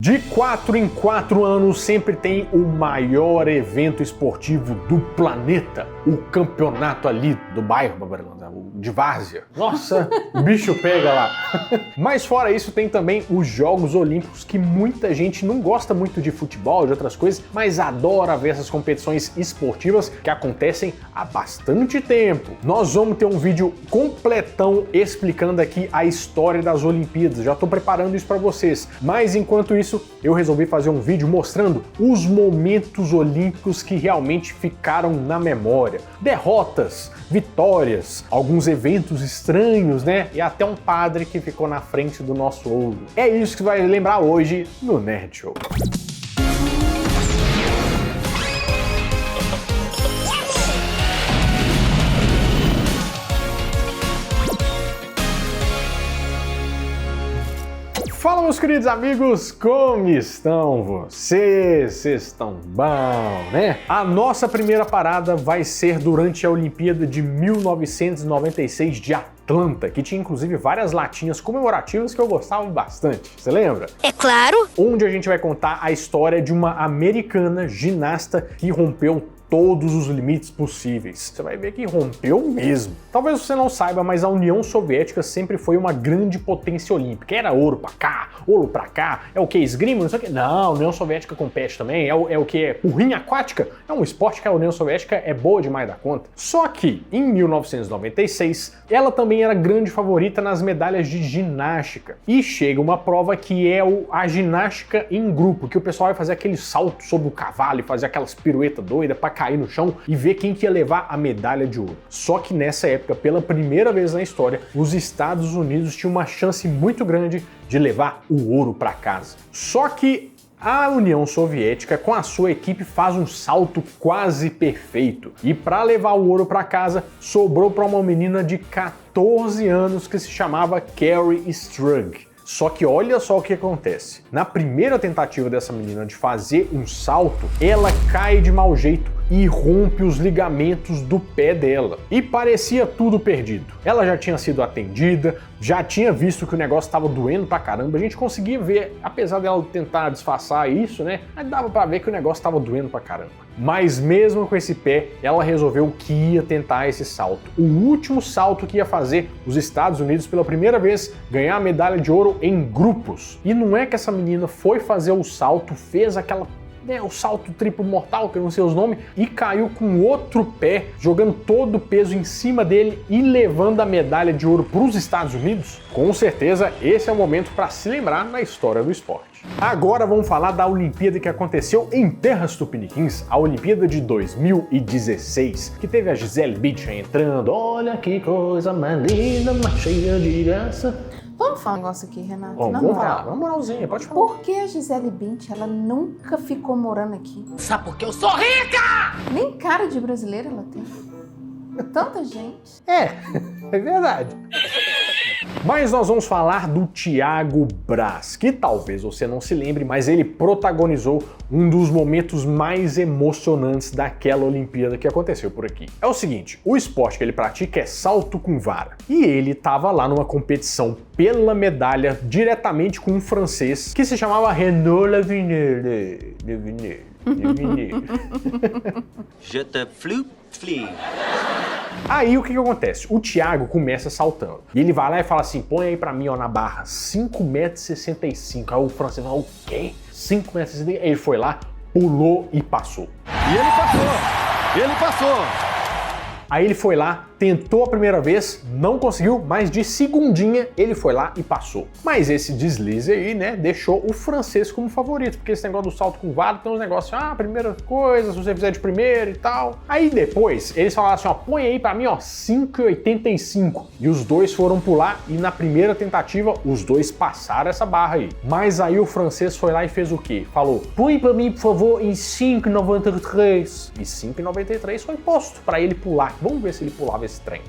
De 4 em 4 anos sempre tem o maior evento esportivo do planeta, o campeonato ali do bairro, o de várzea. Nossa, o bicho pega lá. Mas fora isso tem também os Jogos Olímpicos, que muita gente não gosta muito de futebol, de outras coisas, mas adora ver essas competições esportivas que acontecem há bastante tempo. Nós vamos ter um vídeo completão explicando aqui a história das Olimpíadas, já estou preparando isso para vocês, mas enquanto isso eu resolvi fazer um vídeo mostrando os momentos olímpicos que realmente ficaram na memória. Derrotas, vitórias, alguns eventos estranhos, né? E até um padre que ficou na frente do nosso ouro. É isso que você vai lembrar hoje no Nerd Show. Fala, meus queridos amigos, como estão vocês? Vocês estão bom, né? A nossa primeira parada vai ser durante a Olimpíada de 1996 de Atlanta, que tinha inclusive várias latinhas comemorativas que eu gostava bastante. Você lembra? É claro! Onde a gente vai contar a história de uma americana ginasta que rompeu todos os limites possíveis. Você vai ver que rompeu mesmo. Talvez você não saiba, mas a União Soviética sempre foi uma grande potência olímpica. Era ouro pra cá, ouro pra cá, é o que? Esgrima? Não sei o que. Não, a União Soviética compete também. É o que? É porrinha aquática? É um esporte que a União Soviética é boa demais da conta. Só que, em 1996, ela também era grande favorita nas medalhas de ginástica. E chega uma prova que é a ginástica em grupo, que o pessoal vai fazer aquele salto sobre o cavalo e fazer aquelas piruetas doidas pra cair no chão e ver quem que ia levar a medalha de ouro. Só que nessa época, pela primeira vez na história, os Estados Unidos tinham uma chance muito grande de levar o ouro para casa. Só que a União Soviética, com a sua equipe, faz um salto quase perfeito. E para levar o ouro para casa, sobrou para uma menina de 14 anos que se chamava Carrie Strug. Só que olha só o que acontece. Na primeira tentativa dessa menina de fazer um salto, ela cai de mau jeito e rompe os ligamentos do pé dela. E parecia tudo perdido. Ela já tinha sido atendida, já tinha visto que o negócio estava doendo pra caramba. A gente conseguia ver, apesar dela tentar disfarçar isso, né? Mas dava pra ver que o negócio estava doendo pra caramba. Mas mesmo com esse pé, ela resolveu que ia tentar esse salto. O último salto que ia fazer os Estados Unidos pela primeira vez ganhar a medalha de ouro em grupos. E não é que essa menina foi fazer o salto, fez o salto triplo mortal, que eu não sei os nomes, e caiu com o outro pé, jogando todo o peso em cima dele e levando a medalha de ouro para os Estados Unidos. Com certeza, esse é o momento para se lembrar na história do esporte. Agora vamos falar da Olimpíada que aconteceu em terras tupiniquins, a Olimpíada de 2016, que teve a Gisele Bündchen entrando. Olha que coisa mais linda, mais cheia de graça. Vamos falar um negócio aqui, Renato? Vamos falar, uma moralzinha, pode falar. Por que a Gisele Bündchen, ela nunca ficou morando aqui? Sabe por que eu sou rica? Nem cara de brasileira ela tem. Tanta gente. É verdade. Mas nós vamos falar do Thiago Braz, que talvez você não se lembre, mas ele protagonizou um dos momentos mais emocionantes daquela Olimpíada que aconteceu por aqui. É o seguinte, o esporte que ele pratica é salto com vara. E ele estava lá numa competição pela medalha diretamente com um francês que se chamava Renaud Lavillenie. Je te flippe. Aí o que acontece? O Thiago começa saltando. E ele vai lá e fala assim, põe aí pra mim, ó, na barra, 5,65 m. Aí o francês fala, o quê? 5,65 m? Ele foi lá, pulou e passou. E ele passou! Aí ele foi lá, tentou a primeira vez, não conseguiu, mas de segundinha ele foi lá e passou. Mas esse deslize aí, né, deixou o francês como favorito, porque esse negócio do salto com vara tem uns negócios, primeira coisa, se você fizer de primeiro e tal. Aí depois, eles falaram assim, ó, põe aí pra mim, ó, 5,85. E os dois foram pular e na primeira tentativa, os dois passaram essa barra aí. Mas aí o francês foi lá e fez o quê? Falou, põe pra mim, por favor, em 5,93. E 5,93 foi posto pra ele pular. Vamos ver se ele pulava esse trem.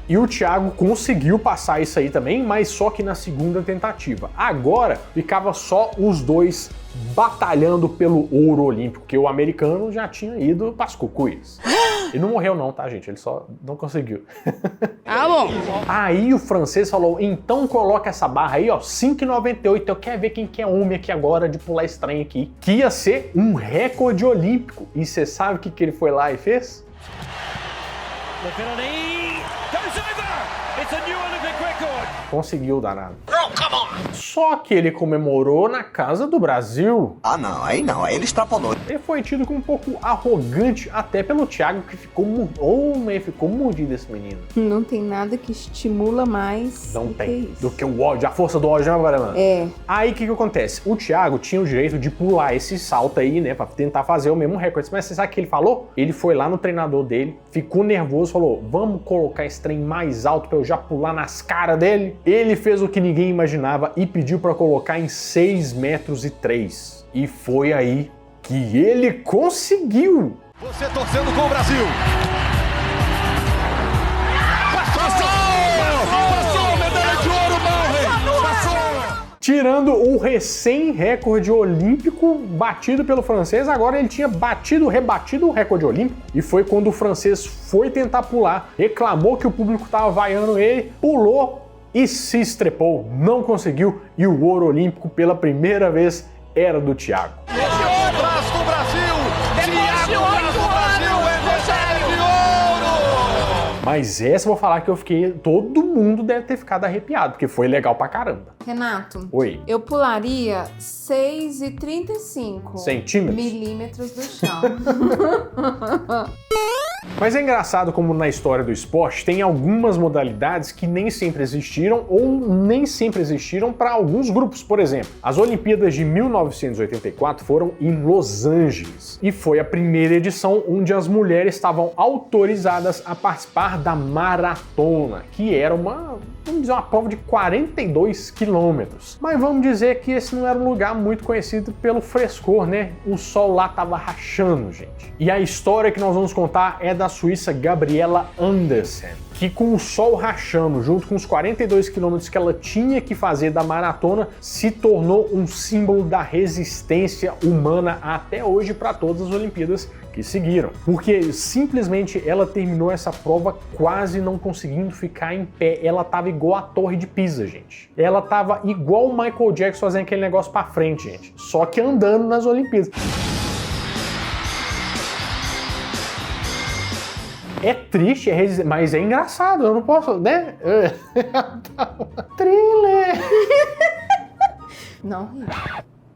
E o Thiago conseguiu passar isso aí também, mas só que na segunda tentativa. Agora ficava só os dois batalhando pelo ouro olímpico, porque o americano já tinha ido para as cucuias. Ele não morreu não, tá, gente? Ele só não conseguiu. Ah, bom. Aí o francês falou, então coloca essa barra aí, ó, 5,98. Eu quero ver quem que é homem aqui agora de pular esse trem aqui. Que ia ser um recorde olímpico. E você sabe o que ele foi lá e fez? Conseguiu, danado. Só que ele comemorou na Casa do Brasil. Ah, não, aí ele extrapolou. Ele foi tido como um pouco arrogante até pelo Thiago, que ficou mordido esse menino. Não tem nada que estimula mais Não do tem. que isso. Do que o ódio, a força do ódio, né, mano? É. Aí o que acontece? O Thiago tinha o direito de pular esse salto aí, né, pra tentar fazer o mesmo recorde. Mas você sabe o que ele falou? Ele foi lá no treinador dele, ficou nervoso, falou, vamos colocar esse trem mais alto pra eu já pular nas caras dele. Ele fez o que ninguém imaginava e pediu pra colocar em 6,3 metros. E foi aí que ele conseguiu. Você torcendo com o Brasil. Passou, medalha de ouro, Malrey. Passou. Tirando o recém-recorde olímpico batido pelo francês, agora ele tinha rebatido o recorde olímpico. E foi quando o francês foi tentar pular, reclamou que o público estava vaiando ele, pulou e se estrepou, não conseguiu, e o ouro olímpico pela primeira vez era do Thiago. Abraço do Brasil. Thiago Braz do Brasil é medalha de ouro. Mas essa eu vou falar que eu fiquei, todo mundo deve ter ficado arrepiado, porque foi legal pra caramba. Renato, Oi. eu pularia 6,35 Centímetros? milímetros do chão. Mas é engraçado como na história do esporte tem algumas modalidades que nem sempre existiram ou nem sempre existiram para alguns grupos. Por exemplo, as Olimpíadas de 1984 foram em Los Angeles e foi a primeira edição onde as mulheres estavam autorizadas a participar da maratona, que era uma prova de 42 quilômetros. Mas vamos dizer que esse não era um lugar muito conhecido pelo frescor, né? O sol lá tava rachando, gente. E a história que nós vamos contar é da suíça Gabriela Andersen, que com o sol rachando, junto com os 42 quilômetros que ela tinha que fazer da maratona, se tornou um símbolo da resistência humana até hoje para todas as Olimpíadas que seguiram. Porque simplesmente ela terminou essa prova quase não conseguindo ficar em pé. Ela tava igual a Torre de Pisa, gente. Ela tava igual o Michael Jackson fazendo aquele negócio para frente, gente. Só que andando nas Olimpíadas. É triste, mas é engraçado, eu não posso, né? Thriller! Não ri.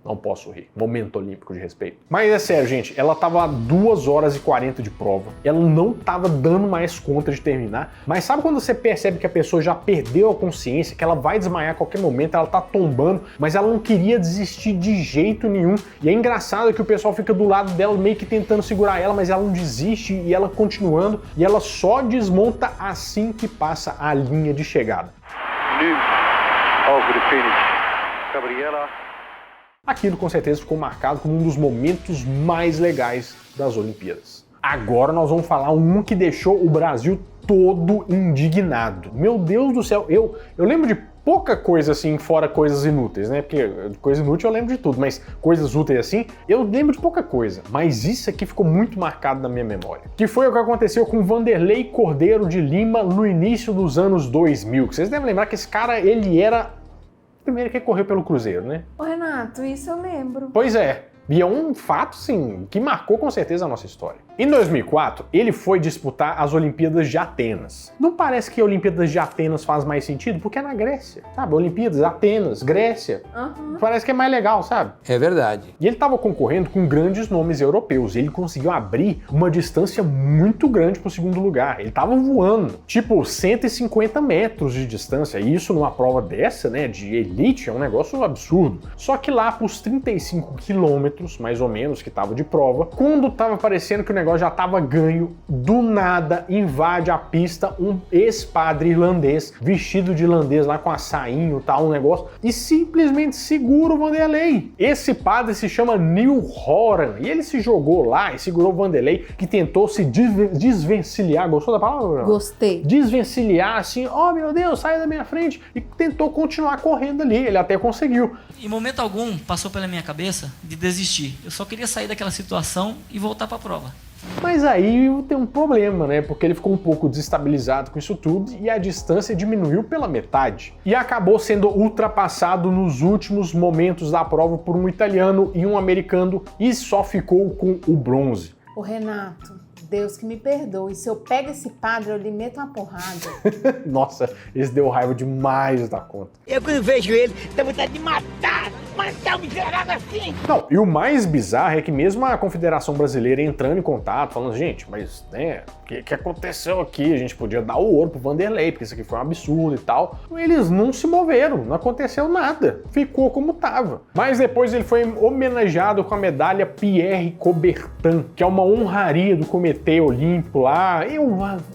Não posso rir. Momento olímpico de respeito. Mas é sério, gente, ela tava a 2 horas e 40 de prova. Ela não tava dando mais conta de terminar. Mas sabe quando você percebe que a pessoa já perdeu a consciência, que ela vai desmaiar a qualquer momento, ela tá tombando, mas ela não queria desistir de jeito nenhum. E é engraçado que o pessoal fica do lado dela meio que tentando segurar ela, mas ela não desiste e ela continuando. E ela só desmonta assim que passa a linha de chegada. Over the finish. Gabriela. Aquilo com certeza ficou marcado como um dos momentos mais legais das Olimpíadas. Agora nós vamos falar um que deixou o Brasil todo indignado. Meu Deus do céu, eu lembro de pouca coisa assim, fora coisas inúteis, né? Porque coisa inútil eu lembro de tudo, mas coisas úteis assim, eu lembro de pouca coisa. Mas isso aqui ficou muito marcado na minha memória. Que foi o que aconteceu com Vanderlei Cordeiro de Lima no início dos anos 2000. Vocês devem lembrar que esse cara, ele era primeiro que correu pelo Cruzeiro, né? Ô Renato, isso eu lembro. Pois é. E é um fato, sim, que marcou com certeza a nossa história. Em 2004, ele foi disputar as Olimpíadas de Atenas. Não parece que a Olimpíadas de Atenas faz mais sentido? Porque é na Grécia, sabe? Olimpíadas, Atenas, Grécia. Parece que é mais legal, sabe? É verdade. E ele estava concorrendo com grandes nomes europeus. Ele conseguiu abrir uma distância muito grande para o segundo lugar. Ele estava voando, tipo 150 metros de distância. E isso numa prova dessa, né, de elite, é um negócio absurdo. Só que lá, para os 35 quilômetros, mais ou menos, que tava de prova, quando tava parecendo que o negócio já tava ganho, do nada invade a pista um ex-padre irlandês, vestido de irlandês lá com a sainho e tal, um negócio, e simplesmente segura o Vanderlei. Esse padre se chama Neil Horan, e ele se jogou lá e segurou o Vanderlei, que tentou se desvencilhar, gostou da palavra? Gostei. Desvencilhar assim, oh meu Deus, sai da minha frente, e tentou continuar correndo ali, ele até conseguiu. Em momento algum passou pela minha cabeça de desistir. Eu só queria sair daquela situação e voltar para a prova. Mas aí tem um problema, né? Porque ele ficou um pouco desestabilizado com isso tudo e a distância diminuiu pela metade. E acabou sendo ultrapassado nos últimos momentos da prova por um italiano e um americano e só ficou com o bronze. Ô Renato, Deus que me perdoe, se eu pego esse padre, eu lhe meto uma porrada. Nossa, esse deu raiva demais da conta. Eu quando vejo ele, dá vontade de matar o miserável assim. Não, e o mais bizarro é que mesmo a Confederação Brasileira entrando em contato, falando, gente, mas, né, o que aconteceu aqui? A gente podia dar o ouro pro Vanderlei, porque isso aqui foi um absurdo e tal. Eles não se moveram, não aconteceu nada. Ficou como tava. Mas depois ele foi homenageado com a medalha Pierre Coubertin, que é uma honraria do Comitê Olímpico lá.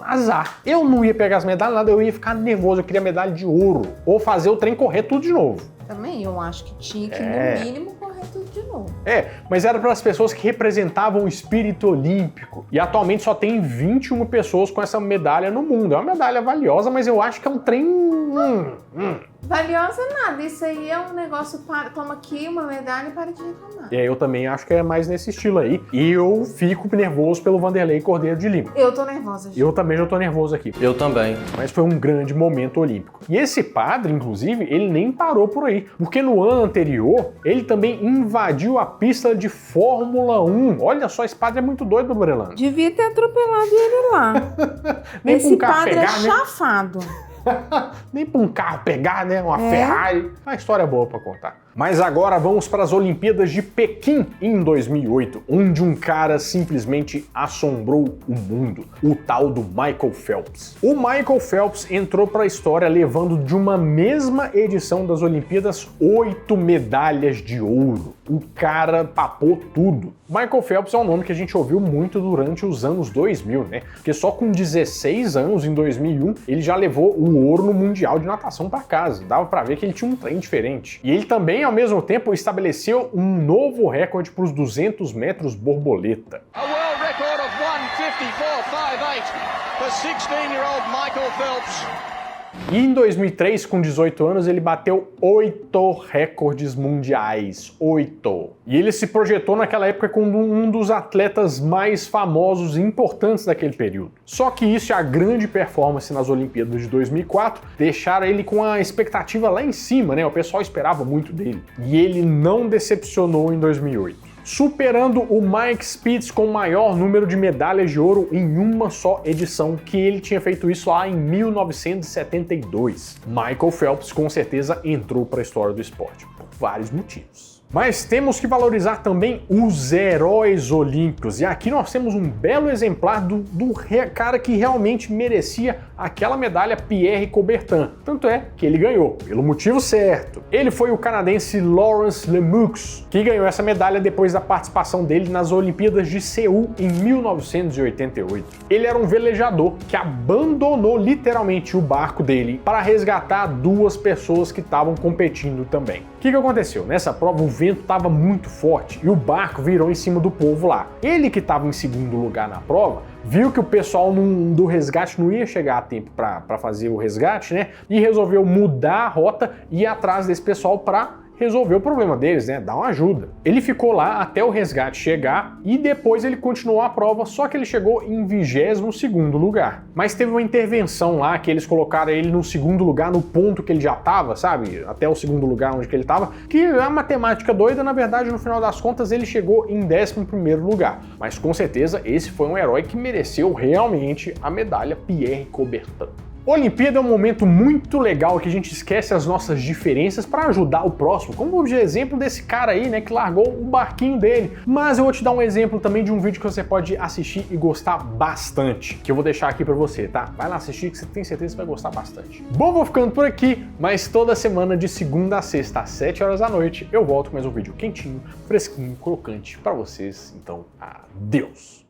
Azar. Eu não ia pegar as medalhas, nada, eu ia ficar nervoso, eu queria medalha de ouro. Ou fazer o trem correr tudo de novo. Também, eu acho que tinha que, no mínimo, correr tudo de novo. Mas era para as pessoas que representavam o espírito olímpico. E atualmente só tem 21 pessoas com essa medalha no mundo. É uma medalha valiosa, mas eu acho que é um trem... Valiosa nada, isso aí é um negócio, toma aqui uma medalha e para de reclamar. Eu também acho que é mais nesse estilo aí. E eu fico nervoso pelo Vanderlei Cordeiro de Lima. Eu tô nervosa, gente. Eu também já tô nervoso aqui. Eu também. Mas foi um grande momento olímpico. E esse padre, inclusive, ele nem parou por aí. Porque no ano anterior, ele também invadiu a pista de Fórmula 1. Olha só, esse padre é muito doido, Brelano. Devia ter atropelado ele lá. Nem Esse pra um carro padre pegar, é né? chafado. Nem pra um carro pegar, né? Uma Ferrari. Uma história boa pra contar. Mas agora vamos para as Olimpíadas de Pequim em 2008, onde um cara simplesmente assombrou o mundo, o tal do Michael Phelps. O Michael Phelps entrou para a história levando de uma mesma edição das Olimpíadas 8 medalhas de ouro. O cara papou tudo. Michael Phelps é um nome que a gente ouviu muito durante os anos 2000, né? Porque só com 16 anos, em 2001, ele já levou o ouro no Mundial de Natação para casa. Dava para ver que ele tinha um trem diferente. E ele também, ao mesmo tempo, estabeleceu um novo recorde para os 200 metros borboleta. A world record of 1:54.58 for 16-year-old Michael Phelps. E em 2003, com 18 anos, ele bateu 8 recordes mundiais. 8. E ele se projetou naquela época como um dos atletas mais famosos e importantes daquele período. Só que isso e a grande performance nas Olimpíadas de 2004 deixaram ele com a expectativa lá em cima, né? O pessoal esperava muito dele. E ele não decepcionou em 2008. Superando o Mike Spitz com o maior número de medalhas de ouro em uma só edição, que ele tinha feito isso lá em 1972. Michael Phelps com certeza entrou para a história do esporte, por vários motivos. Mas temos que valorizar também os heróis olímpicos. E aqui nós temos um belo exemplar do cara que realmente merecia aquela medalha Pierre Coubertin. Tanto é que ele ganhou, pelo motivo certo. Ele foi o canadense Lawrence Lemieux, que ganhou essa medalha depois da participação dele nas Olimpíadas de Seul em 1988. Ele era um velejador que abandonou literalmente o barco dele para resgatar 2 pessoas que estavam competindo também. O que aconteceu? Nessa prova o vento estava muito forte e o barco virou em cima do povo lá. Ele, que estava em segundo lugar na prova, viu que o pessoal do resgate não ia chegar a tempo para fazer o resgate, né? E resolveu mudar a rota e ir atrás desse pessoal para resolver o problema deles, né? Dar uma ajuda. Ele ficou lá até o resgate chegar e depois ele continuou a prova, só que ele chegou em 22º lugar. Mas teve uma intervenção lá que eles colocaram ele no 2º lugar, no ponto que ele já estava, sabe? Até o 2º lugar onde que ele estava, que é uma matemática doida, na verdade, no final das contas, ele chegou em 11º lugar. Mas com certeza esse foi um herói que mereceu realmente a medalha Pierre Coubertin. Olimpíada é um momento muito legal que a gente esquece as nossas diferenças para ajudar o próximo, como o exemplo desse cara aí, né, que largou o barquinho dele. Mas eu vou te dar um exemplo também de um vídeo que você pode assistir e gostar bastante, que eu vou deixar aqui para você, tá? Vai lá assistir que você tem certeza que vai gostar bastante. Bom, vou ficando por aqui, mas toda semana de segunda a sexta às 7 horas da noite eu volto com mais um vídeo quentinho, fresquinho, crocante para vocês. Então, adeus!